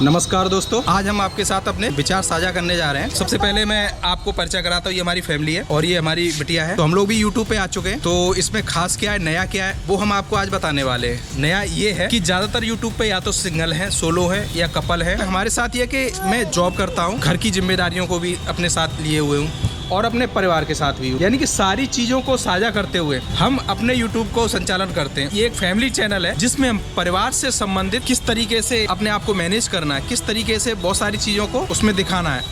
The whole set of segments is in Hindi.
नमस्कार दोस्तों, आज हम आपके साथ अपने विचार साझा करने जा रहे हैं। सबसे पहले मैं आपको परिचय कराता हूँ। ये हमारी फैमिली है और ये हमारी बिटिया है। तो हम लोग भी यूट्यूब पे आ चुके हैं। तो इसमें खास क्या है, नया क्या है, वो हम आपको आज बताने वाले हैं। नया ये है कि ज्यादातर यूट्यूब पे या तो सिंगल है, सोलो है या कपल है। हमारे साथ ये कि मैं जॉब करता हूँ, घर की जिम्मेदारियों को भी अपने साथ लिए हुए हूँ और अपने परिवार के साथ भी हूँ। यानी कि सारी चीजों को साझा करते हुए हम अपने YouTube को संचालन करते हैं। ये एक फैमिली चैनल है जिसमें हम परिवार से संबंधित किस तरीके से अपने आप को मैनेज करना है, किस तरीके से बहुत सारी चीजों को उसमें दिखाना है,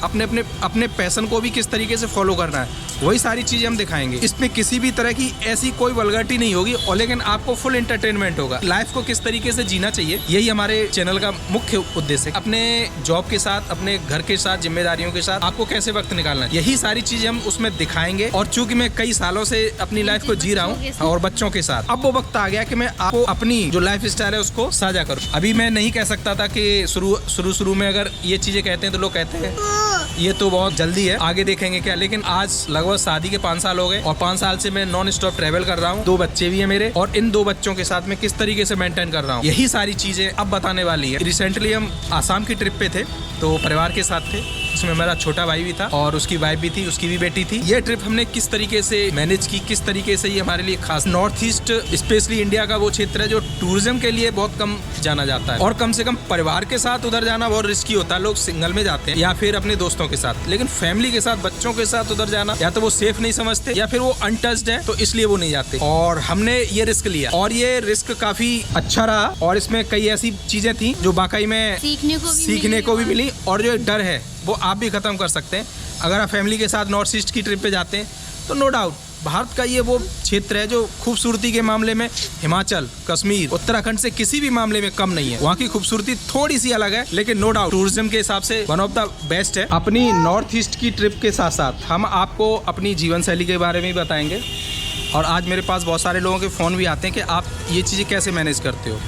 अपने पैशन को भी किस तरीके से फॉलो करना है, वही सारी चीजें हम दिखाएंगे। इसमें किसी भी तरह की ऐसी कोई वल्गरिटी नहीं होगी और लेकिन आपको फुल एंटरटेनमेंट होगा। लाइफ को किस तरीके से जीना चाहिए, यही हमारे चैनल का मुख्य उद्देश्य है। अपने जॉब के साथ, अपने घर के साथ, जिम्मेदारियों के साथ आपको कैसे वक्त निकालना है, यही सारी चीजें हम उसमें दिखाएंगे। और चूंकि मैं कई सालों से अपनी लाइफ को जी रहा हूँ और बच्चों के साथ, अब वो वक्त आ गया कि मैं आपको अपनी जो लाइफ स्टाइल है उसको साझा करूँ। अभी मैं नहीं कह सकता था कि शुरू में अगर ये चीजें कहते हैं तो लोग कहते हैं ये तो बहुत जल्दी है, आगे देखेंगे क्या। लेकिन आज लगभग शादी के 5 साल हो गए और 5 साल से मैं नॉन स्टॉप ट्रेवल कर रहा हूँ। 2 बच्चे भी हैं मेरे और इन 2 बच्चों के साथ मैं किस तरीके से मेंटेन कर रहा हूँ, यही सारी चीजें अब बताने वाली है। रिसेंटली हम आसाम की ट्रिप पे थे, तो परिवार के साथ थे। उसमें मेरा छोटा भाई भी था और उसकी वाइफ भी थी, उसकी भी बेटी थी। ये ट्रिप हमने किस तरीके से मैनेज की, किस तरीके से ये हमारे लिए खास। नॉर्थ ईस्ट स्पेशली इंडिया का वो क्षेत्र है जो टूरिज्म के लिए बहुत कम जाना जाता है और कम से कम परिवार के साथ उधर जाना बहुत रिस्की होता है। लोग सिंगल में जाते हैं या फिर अपने दोस्तों के साथ, लेकिन फैमिली के साथ, बच्चों के साथ उधर जाना या तो वो सेफ नहीं समझते या फिर वो अनटच्ड है, तो इसलिए वो नहीं जाते। और हमने ये रिस्क लिया और ये रिस्क काफी अच्छा रहा और इसमें कई ऐसी चीजें थी जो वाकई में सीखने को भी मिली और जो डर है वो आप भी खत्म कर सकते हैं। अगर आप फैमिली के साथ नॉर्थ ईस्ट की ट्रिप पे जाते हैं तो नो डाउट भारत का ये वो क्षेत्र है जो खूबसूरती के मामले में हिमाचल, कश्मीर, उत्तराखंड से किसी भी मामले में कम नहीं है। वहाँ की खूबसूरती थोड़ी सी अलग है, लेकिन नो डाउट टूरिज्म के हिसाब से वन ऑफ द बेस्ट है। अपनी नॉर्थ ईस्ट की ट्रिप के साथ साथ हम आपको अपनी जीवन शैली के बारे में भी बताएंगे। और आज मेरे पास बहुत सारे लोगों के फ़ोन भी आते हैं कि आप ये चीज़ें कैसे मैनेज करते हो।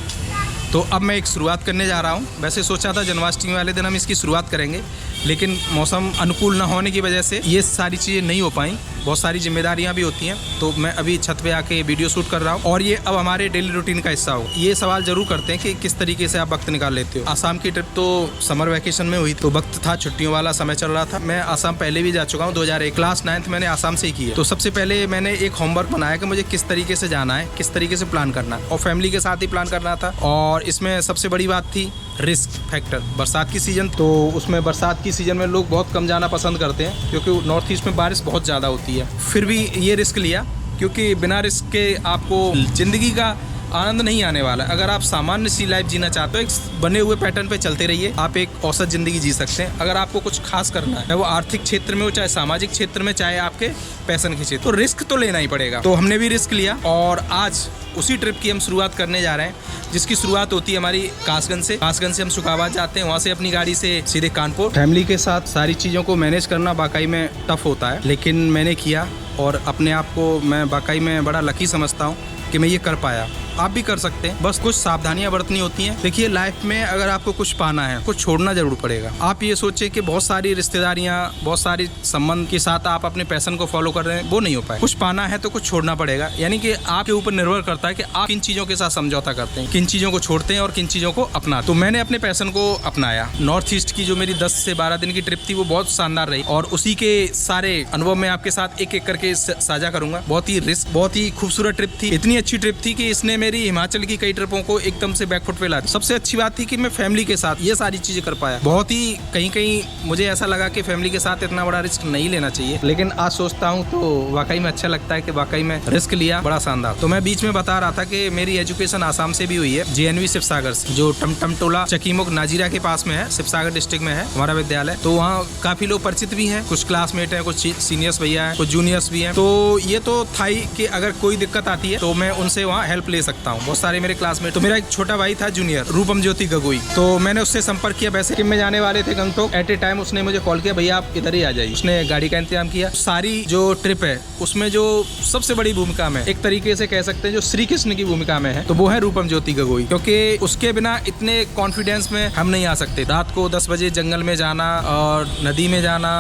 तो अब मैं एक शुरुआत करने जा रहा हूँ। वैसे सोचा था जन्माष्टमी वाले दिन हम इसकी शुरुआत करेंगे, लेकिन मौसम अनुकूल न होने की वजह से ये सारी चीज़ें नहीं हो पाई। बहुत सारी जिम्मेदारियां भी होती हैं, तो मैं अभी छत पे आके वीडियो शूट कर रहा हूँ और ये अब हमारे डेली रूटीन का हिस्सा हो। ये सवाल जरूर करते हैं कि किस तरीके से आप वक्त निकाल लेते हो। आसाम की ट्रिप तो समर वैकेशन में हुई, तो वक्त था, छुट्टियों वाला समय चल रहा था। मैं आसाम पहले भी जा चुका हूँ, 2001 क्लास 9th मैंने आसाम से ही की है। तो सबसे पहले मैंने एक होमवर्क बनाया कि मुझे किस तरीके से जाना है, किस तरीके से प्लान करना है और फैमिली के साथ ही प्लान करना था। और इसमें सबसे बड़ी बात थी रिस्क फैक्टर। बरसात की सीजन, तो उसमें बरसात की सीजन में लोग बहुत कम जाना पसंद करते हैं क्योंकि नॉर्थ ईस्ट में बारिश बहुत ज़्यादा होती है। फिर भी ये रिस्क लिया क्योंकि बिना रिस्क के आपको ज़िंदगी का आनंद नहीं आने वाला। अगर आप सामान्य सी लाइफ जीना चाहते हो, एक बने हुए पैटर्न पे चलते रहिए, आप एक औसत जिंदगी जी सकते हैं। अगर आपको कुछ खास करना है, वो आर्थिक क्षेत्र में हो, चाहे सामाजिक क्षेत्र में, चाहे आपके पैशन के क्षेत्र, तो रिस्क तो लेना ही पड़ेगा। तो हमने भी रिस्क लिया और आज उसी ट्रिप की हम शुरुआत करने जा रहे हैं, जिसकी शुरुआत होती है हमारी कासगंज से। कासगंज से हम सुखाबाद जाते हैं, वहाँ से अपनी गाड़ी से सीधे कानपुर। फैमिली के साथ सारी चीज़ों को मैनेज करना वाकई में टफ होता है, लेकिन मैंने किया और अपने आप को मैं वाकई में बड़ा लकी समझता हूँ कि मैं ये कर पाया। आप भी कर सकते हैं, बस कुछ सावधानियां बरतनी होती हैं। देखिए, लाइफ में अगर आपको कुछ पाना है, कुछ छोड़ना जरूर पड़ेगा। आप ये सोचिए कि बहुत सारी रिश्तेदारियां, बहुत सारी संबंध के साथ आप अपने पैशन को फॉलो कर रहे हैं, वो नहीं हो पाए। कुछ पाना है तो कुछ छोड़ना पड़ेगा। यानी कि आपके ऊपर निर्भर करता है कि आप किन चीजों के साथ समझौता करते हैं, किन चीजों को छोड़ते हैं और किन चीजों को अपनाते। तो मैंने अपने पैशन को अपनाया। नॉर्थ ईस्ट की जो मेरी 10 से 12 दिन की ट्रिप थी वो बहुत शानदार रही और उसी के सारे अनुभव मैं आपके साथ एक एक करके साझा करूंगा। बहुत ही रिस्क, बहुत ही खूबसूरत ट्रिप थी। इतनी अच्छी ट्रिप थी कि इसने मेरी हिमाचल की कई ट्रिपों को एकदम से बैकफुट पे ला दी। सबसे अच्छी बात थी कि मैं फैमिली के साथ ये सारी चीजें कर पाया। बहुत ही कहीं मुझे ऐसा लगा कि फैमिली के साथ इतना बड़ा रिस्क नहीं लेना चाहिए, लेकिन आज सोचता हूँ तो वाकई में अच्छा लगता है कि वाकई में रिस्क लिया, बड़ा शानदार। तो मैं बीच में बता रहा था कि मेरी एजुकेशन आसाम से भी हुई है, JNV शिवसागर से, जो टमटम टोला चकीमुख नाजीरा के पास में है, शिवसागर डिस्ट्रिक्ट में है हमारा विद्यालय। तो वहाँ काफी लोग परिचित भी हैं, कुछ क्लासमेट है, कुछ सीनियर्स भैया है, कुछ जूनियर्स भी हैं। तो ये तो था ही कि अगर कोई दिक्कत आती है तो मैं उनसे वहाँ हेल्प ले सकता हूँ। बहुत सारे मेरे क्लासमेट। तो मेरा एक छोटा भाई था जूनियर, रूपम ज्योति गगोई, तो मैंने उससे संपर्क किया। वैसे कि में जाने वाले थे गंगटोक, एट ए टाइम उसने मुझे कॉल किया, भैया आप इधर ही आ जाइए। उसने गाड़ी का इंतजाम किया। सारी जो ट्रिप है उसमें जो सबसे बड़ी भूमिका में, एक तरीके से कह सकते हैं जो श्री कृष्ण की भूमिका में है, तो वो है रूपम ज्योति गगोई, क्योंकि उसके बिना इतने कॉन्फिडेंस में हम नहीं आ सकते। रात को 10 बजे जंगल में जाना और नदी में जाना,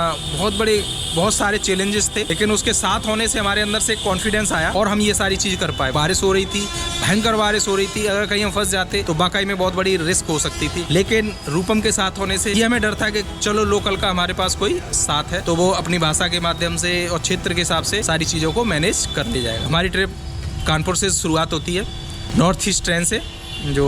बहुत सारे चैलेंजेस थे, लेकिन उसके साथ होने से हमारे अंदर से कॉन्फिडेंस आया और हम ये सारी चीज कर पाए। बारिश हो रही थी, भयंकर बारिश हो रही थी। अगर कहीं हम फंस जाते तो वाकई में बहुत बड़ी रिस्क हो सकती थी। लेकिन रूपम के साथ होने से ये हमें डर था कि चलो लोकल का हमारे पास कोई साथ है, तो वो अपनी भाषा के माध्यम से और क्षेत्र के हिसाब से सारी चीज़ों को मैनेज कर ले जाएगा। हमारी ट्रिप कानपुर से शुरुआत होती है, नॉर्थ ईस्ट ट्रेन से, जो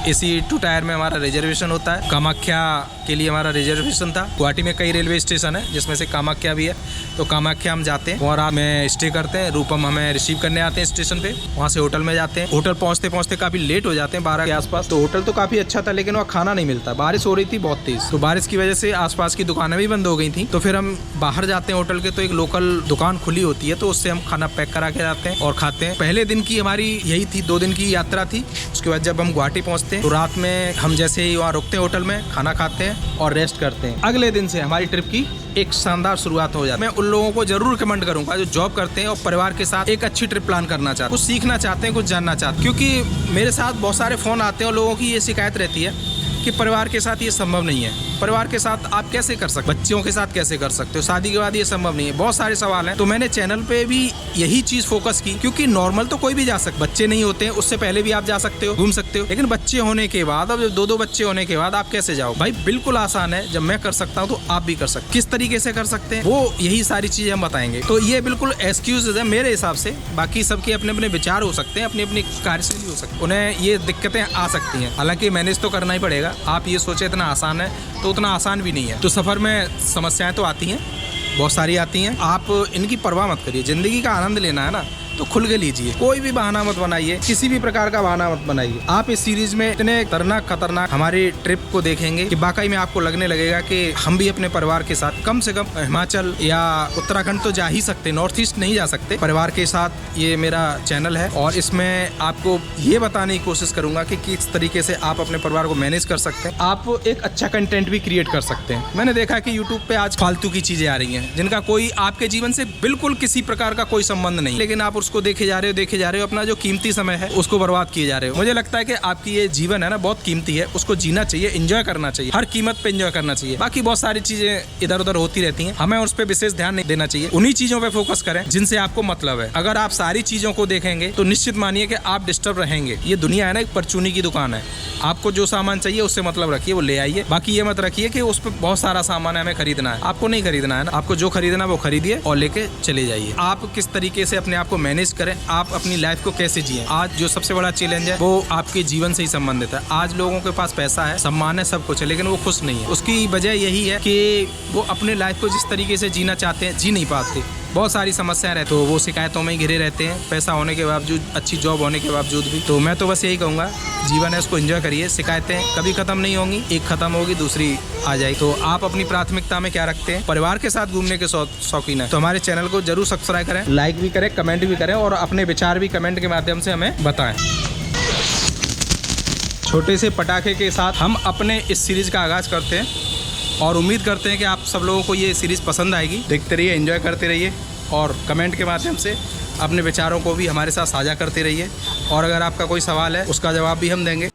AC 2 टायर में हमारा रिजर्वेशन होता है। कामाख्या के लिए हमारा रिजर्वेशन था। गुवाहाटी में कई रेलवे स्टेशन है जिसमें से कामाख्या भी है, तो कामाख्या हम जाते हैं, वहाँ रात में स्टे करते हैं। रूपम हमें रिसीव करने आते हैं स्टेशन पे, वहाँ से होटल में जाते हैं। होटल पहुँचते पहुँचते काफ़ी लेट हो जाते हैं, 12 के आसपास। तो होटल तो काफ़ी अच्छा था लेकिन वहाँ खाना नहीं मिलता, बारिश हो रही थी बहुत तेज़, तो बारिश की वजह से आसपास की दुकानें भी बंद हो गई थी। तो फिर हम बाहर जाते हैं होटल के, तो एक लोकल दुकान खुली होती है, तो उससे हम खाना पैक करा के लाते हैं और खाते हैं। पहले दिन की हमारी यही थी, 2 दिन की यात्रा थी। उसके बाद जब हम गुवाहाटी पहुँचते हैं तो रात में हम जैसे ही वहाँ रुकते हैं होटल में, खाना खाते हैं और रेस्ट करते हैं। अगले दिन से हमारी ट्रिप की एक शानदार शुरुआत हो जाती है। मैं उन लोगों को जरूर रिकमेंड करूंगा जो जॉब करते हैं और परिवार के साथ एक अच्छी ट्रिप प्लान करना चाहते हैं, कुछ सीखना चाहते हैं, कुछ जानना चाहते हैं। क्योंकि मेरे साथ बहुत सारे फ़ोन आते हैं और लोगों की ये शिकायत रहती है कि परिवार के साथ ये संभव नहीं है। परिवार के साथ आप कैसे कर सकते, बच्चों के साथ कैसे कर सकते हो, शादी के बाद ये संभव नहीं है। बहुत सारे सवाल हैं, तो मैंने चैनल पे भी यही चीज़ फोकस की, क्योंकि नॉर्मल तो कोई भी जा सकता, बच्चे नहीं होते हैं उससे पहले भी आप जा सकते हो, घूम सकते हो। लेकिन बच्चे होने के बाद, अब जब 2 बच्चे होने के बाद आप कैसे जाओ भाई, बिल्कुल आसान है। जब मैं कर सकता हूँ तो आप भी कर सकते। किस तरीके से कर सकते हैं वो यही सारी चीज़ें हम बताएंगे। तो ये बिल्कुल एक्सक्यूज है मेरे हिसाब से, बाकी सबके अपने अपने विचार हो सकते हैं, अपनी अपनी कार्यशैली हो सकती है, उन्हें ये दिक्कतें आ सकती हैं। हालांकि मैनेज तो करना ही पड़ेगा। आप ये सोचे इतना आसान है तो उतना आसान भी नहीं है। तो सफ़र में समस्याएं तो आती हैं, बहुत सारी आती हैं, आप इनकी परवाह मत करिए। ज़िंदगी का आनंद लेना है ना, तो खुल के लीजिए, कोई भी बहाना मत बनाइए, किसी भी प्रकार का बहाना मत बनाइए। आप इस सीरीज में इतने खतरनाक हमारी ट्रिप को देखेंगे कि वाकई में आपको लगने लगेगा कि हम भी अपने परिवार के साथ कम से कम हिमाचल या उत्तराखंड तो जा ही सकते, नॉर्थ ईस्ट नहीं जा सकते। परिवार के साथ ये मेरा चैनल है और इसमें आपको ये बताने की कोशिश करूंगा कि किस तरीके से आप अपने परिवार को मैनेज कर सकते हैं, आप एक अच्छा कंटेंट भी क्रिएट कर सकते हैं। मैंने देखा कि यूट्यूब पे आज फालतू की चीजें आ रही हैं जिनका कोई आपके जीवन से बिल्कुल किसी प्रकार का कोई संबंध नहीं, लेकिन आप उसको देखे जा रहे हो, अपना जो कीमती समय है उसको बर्बाद किए जा रहे हो। मुझे लगता है कि आपकी ये जीवन है ना बहुत कीमती है, उसको जीना चाहिए, एंजॉय करना चाहिए, हर कीमत पे एंजॉय करना चाहिए। बाकी बहुत सारी चीजें इधर उधर होती रहती हैं, हमें उस पर विशेष ध्यान नहीं देना चाहिए। उन्हीं चीजों पे फोकस करें जिनसे आपको मतलब है। अगर आप सारी चीजों को देखेंगे तो निश्चित मानिए कि आप डिस्टर्ब रहेंगे। ये दुनिया है ना एक परचूनी की दुकान है, आपको जो सामान चाहिए उससे मतलब रखिए, वो ले आइए। बाकी ये मत रखिए कि उस पर बहुत सारा सामान है हमें खरीदना है, आपको नहीं खरीदना है ना, आपको जो खरीदना है वो खरीदिए और लेके चले जाइए। आप किस तरीके से अपने आप को मैनेज करें, आप अपनी लाइफ को कैसे जिए। आज जो सबसे बड़ा चैलेंज है वो आपके जीवन से ही संबंधित है। आज लोगों के पास पैसा है, सम्मान है, सब कुछ है, लेकिन वो खुश नहीं है। उसकी वजह यही है कि वो अपने लाइफ को जिस तरीके से जीना चाहते हैं जी नहीं पाते। बहुत सारी समस्याएं रहती, तो वो शिकायतों में ही घिरे रहते हैं, पैसा होने के बावजूद, अच्छी जॉब होने के बावजूद भी। तो मैं तो बस यही कहूँगा, जीवन है उसको एंजॉय करिए। शिकायतें कभी खत्म नहीं होंगी, एक खत्म होगी दूसरी आ जाएगी। तो आप अपनी प्राथमिकता में क्या रखते हैं, परिवार के साथ घूमने के शौकीन है तो हमारे चैनल को जरूर सब्सक्राइब करें, लाइक भी करें, कमेंट भी करें और अपने विचार भी कमेंट के माध्यम से हमें बताएं। छोटे से पटाखे के साथ हम अपने इस सीरीज का आगाज करते हैं और उम्मीद करते हैं कि आप सब लोगों को ये सीरीज़ पसंद आएगी। देखते रहिए, एंजॉय करते रहिए और कमेंट के माध्यम से अपने विचारों को भी हमारे साथ साझा करते रहिए। और अगर आपका कोई सवाल है उसका जवाब भी हम देंगे।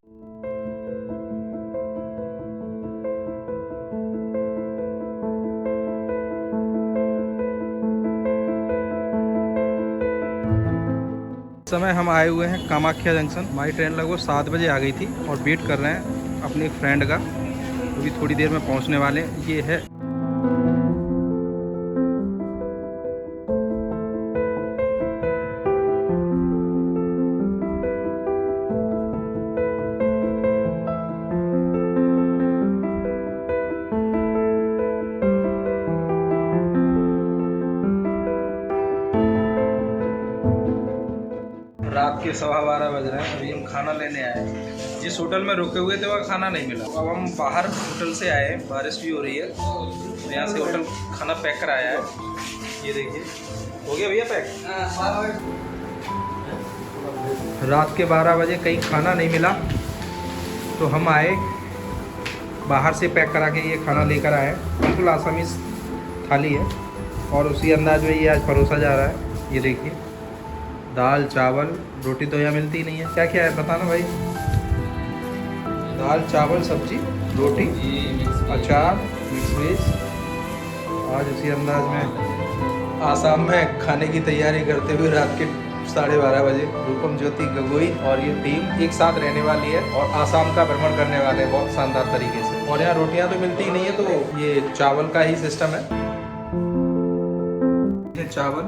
समय हम आए हुए हैं कामाख्या जंक्शन। हमारी ट्रेन लगभग 7 बजे आ गई थी और वेट कर रहे हैं अपने फ्रेंड का, अभी थोड़ी देर में पहुंचने वाले। ये है रात के 12:15 बज रहे हैं। अभी हम खाना लेने आए हैं। जिस होटल में रुके हुए थे वहाँ खाना नहीं मिला। अब हम बाहर होटल से आए हैं, बारिश भी हो रही है, तो यहाँ से होटल खाना पैक कराया है। ये देखिए, हो गया भैया पैक। रात के 12 बजे कहीं खाना नहीं मिला तो हम आए, बाहर से पैक करा के ये खाना लेकर आए। बिल्कुल आसामीज थाली है और उसी अंदाज में ये आज परोसा जा रहा है। ये देखिए, दाल चावल, रोटी तो यहाँ मिलती नहीं है। क्या क्या है बताना भाई? दाल चावल सब्जी रोटी अचार मिक्स वेज। आज उसी अंदाज में आसाम में खाने की तैयारी करते हुए रात के 12:30 बजे रूपम ज्योति गगोई और ये टीम एक साथ रहने वाली है और आसाम का भ्रमण करने वाले हैं बहुत शानदार तरीके से। और यहाँ रोटियां तो मिलती ही नहीं है, तो ये चावल का ही सिस्टम है। ये चावल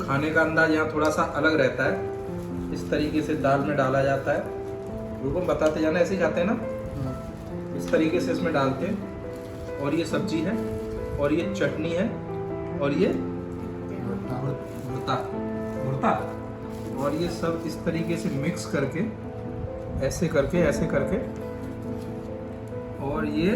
खाने का अंदाज यहाँ थोड़ा सा अलग रहता है। इस तरीके से दाल में डाला जाता है। रूपम बताते जाना, ऐसे ही खाते हैं ना, इस तरीके से इसमें डालते हैं। और ये सब्जी है और ये चटनी है और ये भुर्ता और ये सब इस तरीके से मिक्स करके ऐसे करके और ये